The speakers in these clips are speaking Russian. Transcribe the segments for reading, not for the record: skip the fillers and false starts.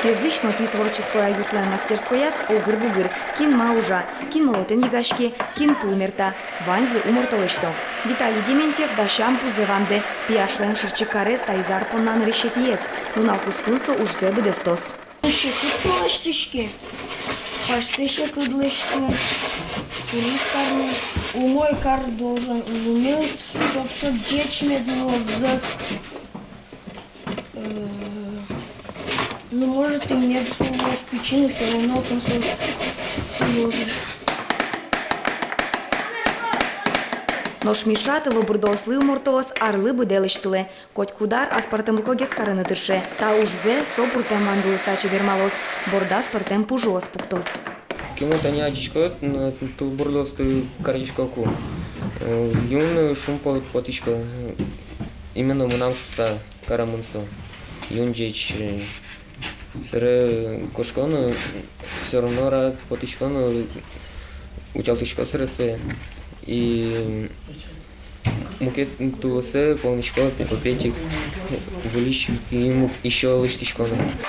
Пезычно пи творческое ютлен мастерскояс огыр-бугыр, кин маужа, кин молотен егашки, кин пулмерта, ванзы умортолышто. Виталий Дементьев да шампу зеванде, пияшлен шырчыкарес та изарпоннан решетиес, нунал куспынсо ужзе быдестос. Шикытлыштышки, паштыша кыдлышты, курикарны. Умой кар должен умелость, чтобы сожечь медлозок. Ну, может, и нет с причины, все равно там все. Нош мішатило бурдосли умортос, арли биделиштили. Коть кудар, а спартемлко гескарини дирше. Та ужзе сопуртем вандулисачи вірмалос, борда спартем пужо спуктос. Кему-то не одичко, то бурдосты каричкоку. Юн шум потичко. Именно мы нам шуса карамунсо. Юн джеч. Сыре кошкону все равно рад потичкону утялтичко сыресе. И мукет тулосе полничко опетик вылищ и еще лыштичко.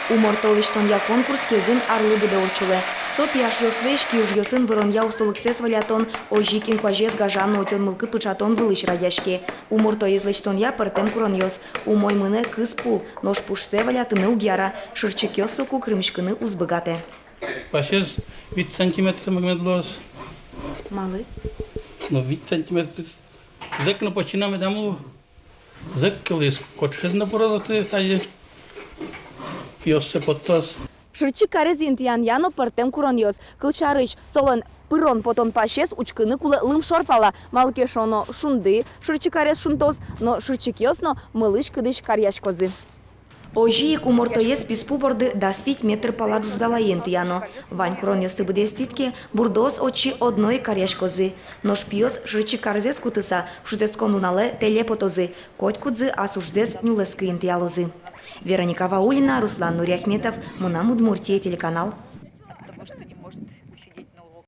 Умортолиштон я конкурс кезин арли биде урчуле. Со пияш йослешки уж йосын вырон я устолыксес валятон, ожик инкважес гажан отен мылкы пычатон вылыш радяшки. Уморто излечтон я пертем курон йос. Умой мыне кыз пул, нож пушсе валятыны угяра, шырчык йосоку крымшкыны узбыгате. Пашез 8 сантиметров магнетлос. Малы? Ну, 8 сантиметров. Зекно починаме даму. Зеккелис котшез на порозоте таje. Йосе потос. Шырчык карез интиян яно пертем курон йос. Кылчарыч солон пырон потон пашес учкыны кулы лым шорпала. Малке шоно шунды, шырчык карез шунтос, но шырчык йосно мылыш кыдыш карьяш козы. Ожиек умортоес писпу борды да свить метр пала жуждала ентияно. Вань курон йосты быдеститке бурдос очи одной карьяш козы. Но шпиос шырчык карзес кутыса, шутескон унале теле потозы, коть кудзы асужзес нюлески ентиялозы. Вероника Ваулина, Руслан Нуриахметов, Мунам Удмуртия, телеканал